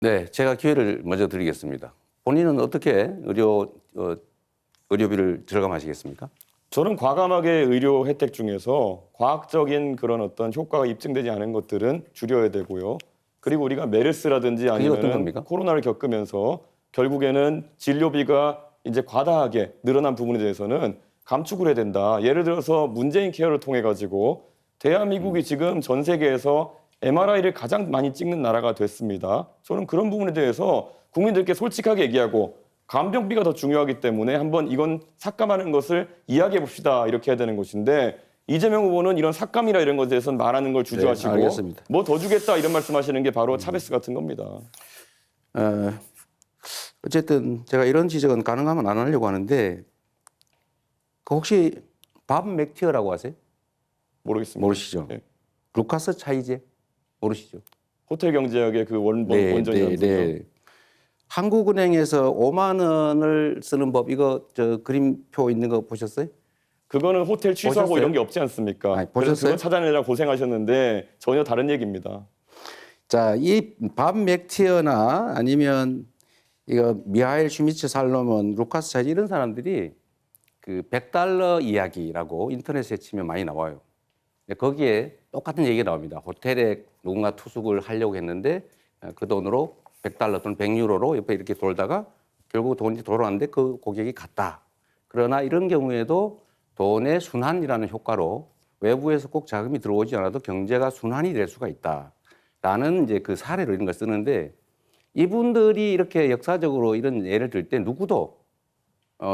네, 제가 기회를 먼저 드리겠습니다. 본인은 어떻게 의료비를 절감하시겠습니까? 저는 과감하게 의료 혜택 중에서 과학적인 그런 어떤 효과가 입증되지 않은 것들은 줄여야 되고요. 그리고 우리가 메르스라든지 그게 어떤 아니면 겁니까? 코로나를 겪으면서 결국에는 진료비가 이제 과다하게 늘어난 부분에 대해서는 감축을 해야 된다. 예를 들어서 문재인 케어를 통해 가지고 대한민국이 지금 전 세계에서 MRI를 가장 많이 찍는 나라가 됐습니다. 저는 그런 부분에 대해서 국민들께 솔직하게 얘기하고 간병비가 더 중요하기 때문에 한번 이건 삭감하는 것을 이야기해 봅시다. 이렇게 해야 되는 것인데 이재명 후보는 이런 삭감이나 이런 것에 대해서는 말하는 걸 주저하시고 네, 알겠습니다. 뭐 더 주겠다 이런 말씀하시는 게 바로 차베스 같은 겁니다. 어쨌든 제가 이런 지적은 가능하면 안 하려고 하는데 그 혹시 밥 맥티어라고 아세요? 모르겠습니다. 모르시죠? 네. 루카스 차이제 모르시죠? 호텔 경제학의 그 원전이라는 분이죠. 네. 한국은행에서 5만 원을 쓰는 법 이거 저 그림표 있는 거 보셨어요? 그거는 호텔 취소하고 보셨어요? 이런 게 없지 않습니까? 아니, 그래서 보셨어요? 그거 찾아내느라 고생하셨는데 전혀 다른 얘기입니다. 자, 이 밥 맥티어나 아니면 이거 미하일 슈미츠 살로몬, 루카스 차이제 이런 사람들이 그 100달러 이야기라고 인터넷에 치면 많이 나와요. 거기에 똑같은 얘기가 나옵니다. 호텔에 누군가 투숙을 하려고 했는데 그 돈으로 100달러 또는 100유로로 옆에 이렇게 돌다가 결국 돈이 돌아왔는데 그 고객이 갔다. 그러나 이런 경우에도 돈의 순환이라는 효과로 외부에서 꼭 자금이 들어오지 않아도 경제가 순환이 될 수가 있다. 라는 이제 그 사례로 이런 걸 쓰는데 이분들이 이렇게 역사적으로 이런 예를 들 때 누구도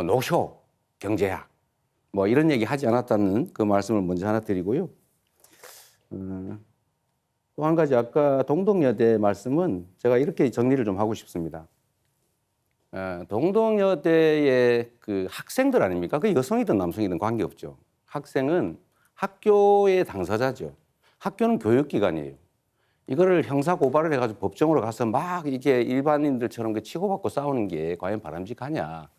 노쇼, 경제학 뭐 이런 얘기 하지 않았다는 그 말씀을 먼저 하나 드리고요. 또 한 가지 아까 동덕여대 말씀은 제가 이렇게 정리를 좀 하고 싶습니다. 동덕여대의 그 학생들 아닙니까? 그 여성이든 남성이든 관계없죠. 학생은 학교의 당사자죠. 학교는 교육기관이에요. 이거를 형사 고발을 해가지고 법정으로 가서 막 이게 일반인들처럼 그 치고받고 싸우는 게 과연 바람직하냐.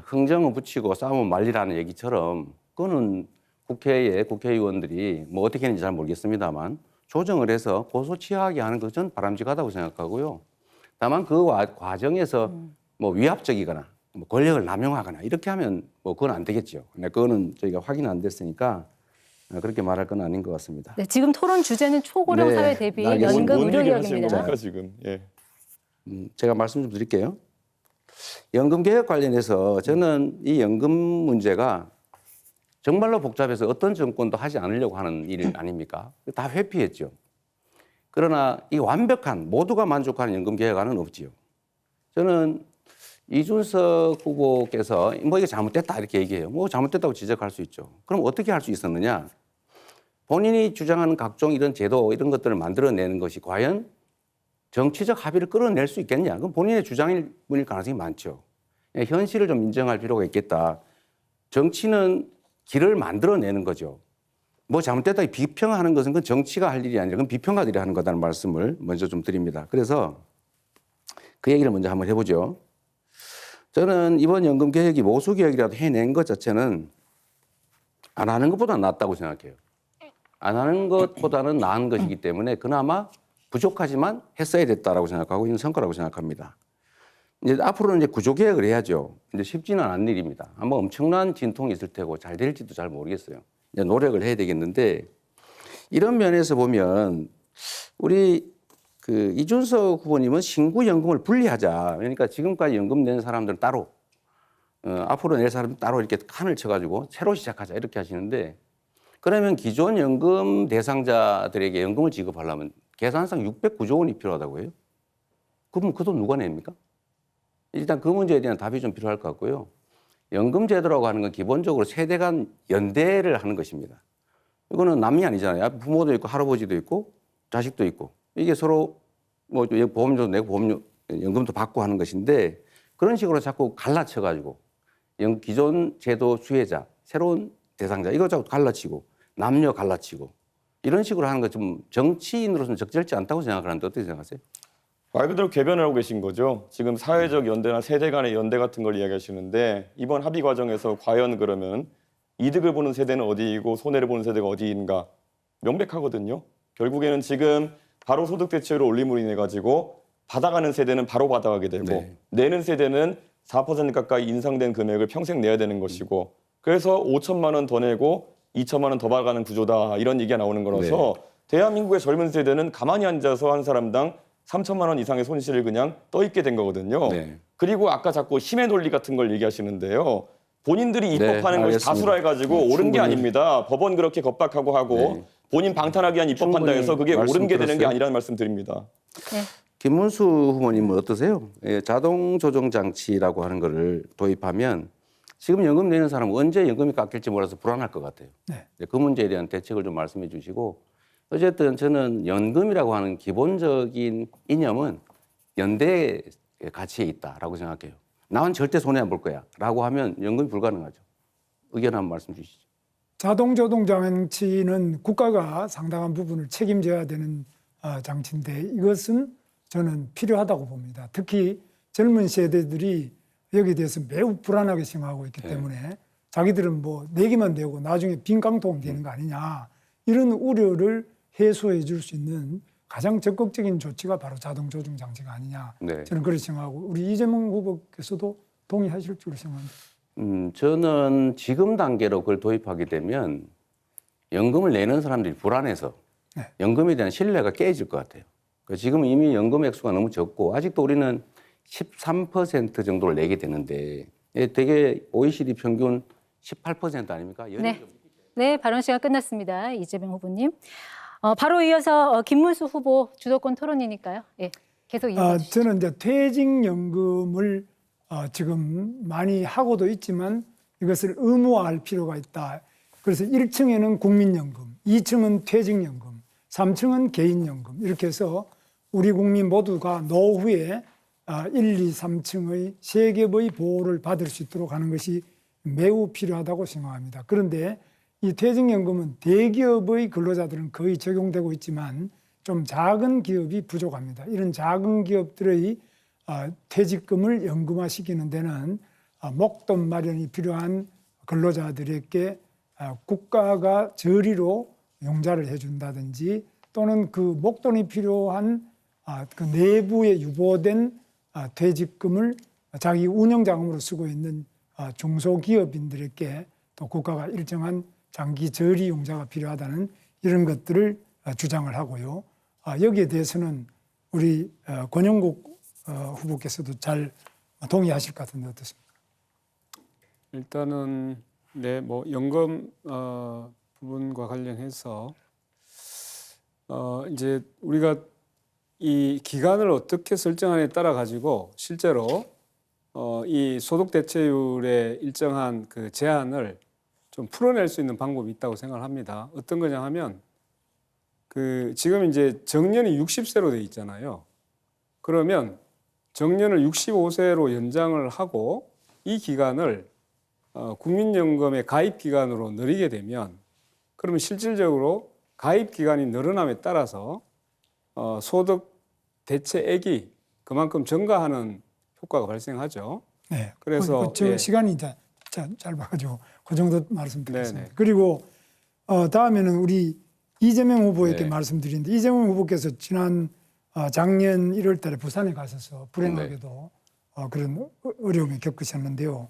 흥정은 붙이고 싸우면 말리라는 얘기처럼 그거는 국회에 국회의원들이 뭐 어떻게 했는지 잘 모르겠습니다만 조정을 해서 고소치하게 하는 것은 바람직하다고 생각하고요. 다만 그 과정에서 뭐 위압적이거나 뭐 권력을 남용하거나 이렇게 하면 뭐 그건 안 되겠죠. 근데 그거는 저희가 확인 안 됐으니까 그렇게 말할 건 아닌 것 같습니다. 네, 지금 토론 주제는 초고령 네, 사회 대비 알겠습니다. 연금 뭔 의료 얘기 하시는 개혁입니다. 겁니까 지금? 예. 제가 말씀 좀 드릴게요. 연금 개혁 관련해서 저는 이 연금 문제가 정말로 복잡해서 어떤 정권도 하지 않으려고 하는 일 아닙니까? 다 회피했죠. 그러나 이 완벽한 모두가 만족하는 연금 개혁안은 없지요. 저는 이준석 후보께서 뭐 이게 잘못됐다 이렇게 얘기해요. 뭐 잘못됐다고 지적할 수 있죠. 그럼 어떻게 할 수 있었느냐? 본인이 주장하는 각종 이런 제도 이런 것들을 만들어내는 것이 과연 정치적 합의를 끌어낼 수 있겠냐? 그건 본인의 주장일 뿐일 가능성이 많죠. 현실을 좀 인정할 필요가 있겠다. 정치는 길을 만들어내는 거죠. 뭐 잘못됐다 비평하는 것은 그건 정치가 할 일이 아니라 그건 비평가들이 하는 거다는 말씀을 먼저 좀 드립니다. 그래서 그 얘기를 먼저 한번 해보죠. 저는 이번 연금 개혁이 모수 개혁이라도 해낸 것 자체는 안 하는 것보다 낫다고 생각해요. 안 하는 것보다는 나은 것이기 때문에 그나마 부족하지만 했어야 됐다라고 생각하고 있는 성과라고 생각합니다. 이제 앞으로는 이제 구조 개혁을 해야죠. 이제 쉽지는 않은 일입니다. 아마 엄청난 진통이 있을 테고 잘 될지도 잘 모르겠어요. 이제 노력을 해야 되겠는데 이런 면에서 보면 우리 그 이준석 후보님은 신구 연금을 분리하자. 그러니까 지금까지 연금 낸 사람들은 따로 앞으로 낼 사람은 따로 이렇게 칸을 쳐가지고 새로 시작하자 이렇게 하시는데 그러면 기존 연금 대상자들에게 연금을 지급하려면 계산상 609조 원이 필요하다고 해요. 그럼 그 돈 누가 냅니까? 일단 그 문제에 대한 답이 좀 필요할 것 같고요. 연금 제도라고 하는 건 기본적으로 세대 간 연대를 하는 것입니다. 이거는 남이 아니잖아요. 부모도 있고 할아버지도 있고 자식도 있고 이게 서로 뭐 보험료도 내고 보험료 연금도 받고 하는 것인데 그런 식으로 자꾸 갈라쳐가지고 기존 제도 수혜자 새로운 대상자 이거 자꾸 갈라치고 남녀 갈라치고 이런 식으로 하는 거 좀 정치인으로서는 적절치 않다고 생각하는데 어떻게 생각하세요? 말 그대로 궤변을 하고 계신 거죠. 지금 사회적 연대나 세대 간의 연대 같은 걸 이야기하시는데 이번 합의 과정에서 과연 그러면 이득을 보는 세대는 어디이고 손해를 보는 세대가 어디인가 명백하거든요. 결국에는 지금 바로 소득 대체율을 올림으로 인해 가지고 받아가는 세대는 바로 받아가게 되고 네. 내는 세대는 4% 가까이 인상된 금액을 평생 내야 되는 것이고 그래서 5천만 원 더 내고 2천만 원 더 받아가는 구조다 이런 얘기가 나오는 거라서 대한민국의 젊은 세대는 가만히 앉아서 한 사람당 3천만 원 이상의 손실을 그냥 떠있게 된 거거든요. 네. 그리고 아까 자꾸 힘의 논리 같은 걸 얘기하시는데요. 본인들이 입법하는 것이 알겠습니다. 다수라 해가지고 옳은 게 충분히. 아닙니다. 법원 그렇게 겁박하고 하고 네. 본인 방탄하기 위한 입법한다 충분히 해서 그게 옳은 게 되는 게 말씀 아니라는 말씀 드립니다. 네. 김문수 후보님은 어떠세요? 예, 자동 조정 장치라고 하는 거를 도입하면 지금 연금 내는 사람은 언제 연금이 깎일지 몰라서 불안할 것 같아요. 네. 그 문제에 대한 대책을 좀 말씀해 주시고 어쨌든 저는 연금이라고 하는 기본적인 이념은 연대의 가치에 있다라고 생각해요. 나는 절대 손해 안 볼 거야라고 하면 연금이 불가능하죠. 의견 한번 말씀 주시죠. 자동 조동 장치는 국가가 상당한 부분을 책임져야 되는 장치인데 이것은 저는 필요하다고 봅니다. 특히 젊은 세대들이 여기에 대해서 매우 불안하게 생각하고 있기 때문에 자기들은 뭐 내기만 되고 나중에 빈 깡통 되는 거 아니냐 이런 우려를 해소해 줄 수 있는 가장 적극적인 조치가 바로 자동 조정 장치가 아니냐 네. 저는 그렇게 생각하고 우리 이재명 후보께서도 동의하실 줄 생각합니다. 저는 지금 단계로 그걸 도입하게 되면 연금을 내는 사람들이 불안해서 네. 연금에 대한 신뢰가 깨질 것 같아요. 지금 이미 연금 액수가 너무 적고 아직도 우리는 13% 정도를 내게 되는데 되게 OECD 평균 18% 아닙니까? 네. 네, 발언 시간 끝났습니다. 이재명 후보님. 바로 이어서 김문수 후보 주도권 토론이니까요. 예, 계속 이어가 주시죠. 저는 이제 퇴직연금을 지금 많이 하고도 있지만 이것을 의무화할 필요가 있다. 그래서 1층에는 국민연금, 2층은 퇴직연금, 3층은 개인연금 이렇게 해서 우리 국민 모두가 노후에 1, 2, 3층의 세 겹의 보호를 받을 수 있도록 하는 것이 매우 필요하다고 생각합니다. 그런데 이 퇴직연금은 대기업의 근로자들은 거의 적용되고 있지만 좀 작은 기업이 부족합니다. 이런 작은 기업들의 퇴직금을 연금화시키는 데는 목돈 마련이 필요한 근로자들에게 국가가 저리로 용자를 해준다든지 또는 그 목돈이 필요한 그 내부에 유보된 퇴직금을 자기 운영자금으로 쓰고 있는 중소기업인들에게 또 국가가 일정한 장기 저리 용자가 필요하다는 이런 것들을 주장을 하고요. 여기에 대해서는 우리 권영국 후보께서도 잘 동의하실 것 같은데 어떻습니까? 일단은 네, 뭐 연금 부분과 관련해서 이제 우리가 이 기간을 어떻게 설정하느냐에 따라 가지고 실제로 이 소득 대체율의 일정한 그 제한을 좀 풀어낼 수 있는 방법이 있다고 생각을 합니다. 어떤 거냐 하면 그 지금 이제 정년이 60세로 돼 있잖아요. 그러면 정년을 65세로 연장을 하고 이 기간을 국민연금의 가입 기간으로 늘리게 되면 그러면 실질적으로 가입 기간이 늘어남에 따라서 소득 대체액이 그만큼 증가하는 효과가 발생하죠. 네. 그래서 저 예. 시간이 이제 짧아가지고 그 정도 말씀드리겠습니다. 네네. 그리고 다음에는 우리 이재명 후보에게 네. 말씀드리는데 이재명 후보께서 지난 작년 1월달에 부산에 가셔서 불행하게도 그런 어려움을 겪으셨는데요.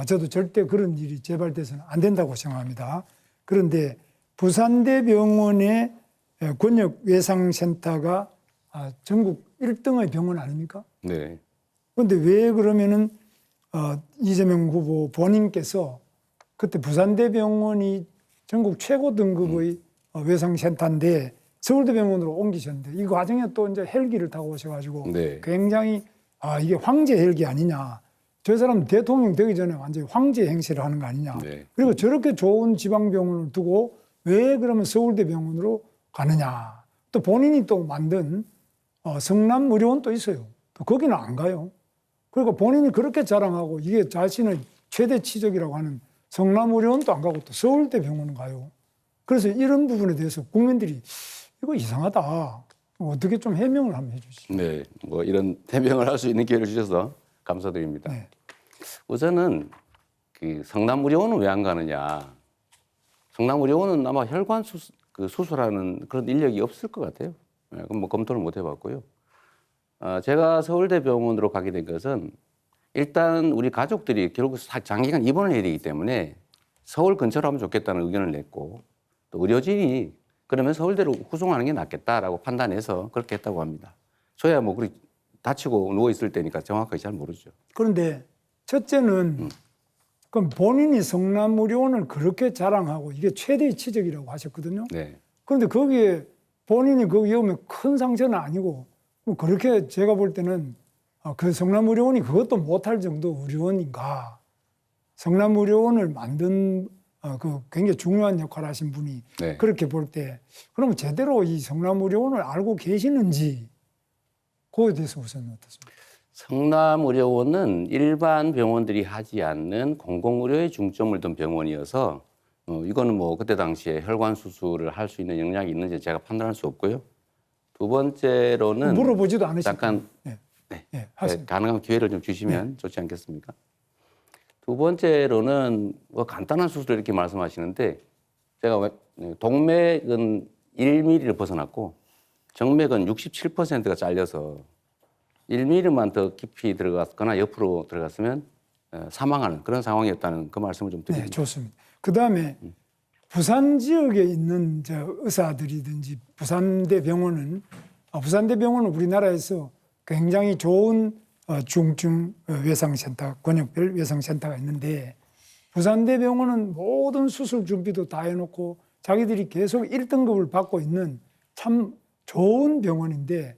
저도 절대 그런 일이 재발돼서는 안 된다고 생각합니다. 그런데 부산대병원의 권역외상센터가 전국 1등의 병원 아닙니까? 네. 그런데 왜 그러면은 이재명 후보 본인께서 그때 부산대병원이 전국 최고 등급의 외상센터인데 서울대병원으로 옮기셨는데 이 과정에 또 이제 헬기를 타고 오셔가지고 네. 굉장히 이게 황제 헬기 아니냐. 저 사람 대통령 되기 전에 완전히 황제 행세를 하는 거 아니냐. 네. 그리고 저렇게 좋은 지방병원을 두고 왜 그러면 서울대병원으로 가느냐. 또 본인이 또 만든 성남의료원 또 있어요. 또 거기는 안 가요. 그리고 본인이 그렇게 자랑하고 이게 자신의 최대 치적이라고 하는 성남의료원도 안 가고 또 서울대병원은 가요. 그래서 이런 부분에 대해서 국민들이 이거 이상하다. 어떻게 좀 해명을 한번 해주시죠. 네. 뭐 이런 해명을 할 수 있는 기회를 주셔서 감사드립니다. 네. 우선은 그 성남의료원은 왜 안 가느냐. 성남의료원은 아마 혈관 수술하는 그런 인력이 없을 것 같아요. 그럼 뭐 검토를 못 해봤고요. 제가 서울대병원으로 가게 된 것은 일단 우리 가족들이 결국 장기간 입원을 해야 되기 때문에 서울 근처로 하면 좋겠다는 의견을 냈고 또 의료진이 그러면 서울대로 후송하는 게 낫겠다라고 판단해서 그렇게 했다고 합니다. 저야 뭐 그렇게 다치고 누워 있을 때니까 정확하게 잘 모르죠. 그런데 첫째는 그럼 본인이 성남의료원을 그렇게 자랑하고 이게 최대의 치적이라고 하셨거든요. 네. 그런데 거기에 본인이 거기에 오면 큰 상처는 아니고 뭐 그렇게 제가 볼 때는 그 성남의료원이 그것도 못할 정도 의료원인가. 성남의료원을 만든 그 굉장히 중요한 역할을 하신 분이 네. 그렇게 볼 때 그러면 제대로 이 성남의료원을 알고 계시는지 그거에 대해서 우선 어떻습니까? 성남의료원은 일반 병원들이 하지 않는 공공의료에 중점을 둔 병원이어서 이거는 뭐 그때 당시에 혈관 수술을 할 수 있는 역량이 있는지 제가 판단할 수 없고요. 두 번째로는 물어보지도 않으시고 잠깐 네. 네. 네, 하세요. 가능한 기회를 좀 주시면 좋지 않겠습니까? 두 번째로는 뭐 간단한 수술을 이렇게 말씀하시는데 제가 동맥은 1mm를 벗어났고 정맥은 67%가 잘려서 1mm만 더 깊이 들어갔거나 옆으로 들어갔으면 사망하는 그런 상황이었다는 그 말씀을 좀 네, 드립니다. 좋습니다. 그 다음에 부산 지역에 있는 의사들이든지 부산대병원은 우리나라에서 굉장히 좋은 중증 외상센터, 권역별 외상센터가 있는데 부산대병원은 모든 수술 준비도 다 해놓고 자기들이 계속 1등급을 받고 있는 참 좋은 병원인데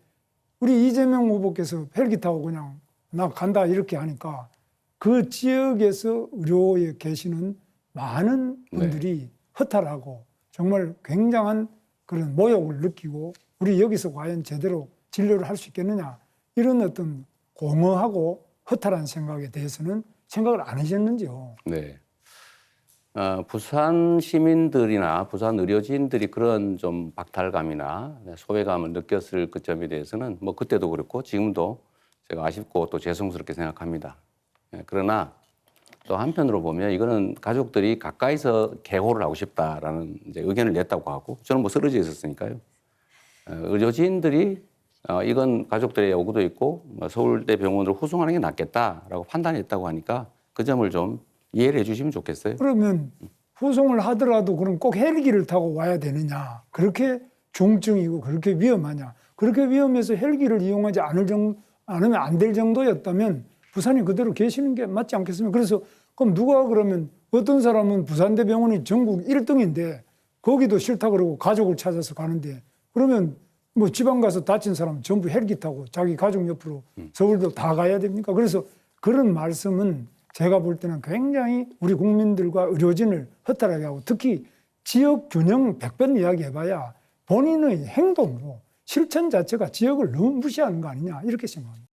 우리 이재명 후보께서 헬기 타고 그냥 나 간다 이렇게 하니까 그 지역에서 의료에 계시는 많은 분들이 허탈하고 정말 굉장한 그런 모욕을 느끼고 우리 여기서 과연 제대로 진료를 할 수 있겠느냐 이런 어떤 공허하고 허탈한 생각에 대해서는 생각을 안 하셨는지요? 네. 부산 시민들이나 부산 의료진들이 그런 좀 박탈감이나 소외감을 느꼈을 그 점에 대해서는 뭐 그때도 그렇고 지금도 제가 아쉽고 또 죄송스럽게 생각합니다. 그러나 또 한편으로 보면 이거는 가족들이 가까이서 개호를 하고 싶다라는 이제 의견을 냈다고 하고 저는 뭐 쓰러져 있었으니까요. 의료진들이 이건 가족들의 요구도 있고 서울대 병원으로 후송하는 게 낫겠다라고 판단했다고 하니까 그 점을 좀 이해를 해주시면 좋겠어요. 그러면 후송을 하더라도 그럼 꼭 헬기를 타고 와야 되느냐? 그렇게 중증이고 그렇게 위험하냐? 그렇게 위험해서 헬기를 이용하지 않으면 안 될 정도였다면 부산에 그대로 계시는 게 맞지 않겠습니까? 그래서 그럼 누가 그러면 어떤 사람은 부산대병원이 전국 1등인데 거기도 싫다 그러고 가족을 찾아서 가는데 그러면 뭐 지방 가서 다친 사람 전부 헬기 타고 자기 가족 옆으로 서울도 다 가야 됩니까? 그래서 그런 말씀은 제가 볼 때는 굉장히 우리 국민들과 의료진을 허탈하게 하고 특히 지역 균형 100번 이야기해봐야 본인의 행동으로 실천 자체가 지역을 너무 무시하는 거 아니냐 이렇게 생각합니다.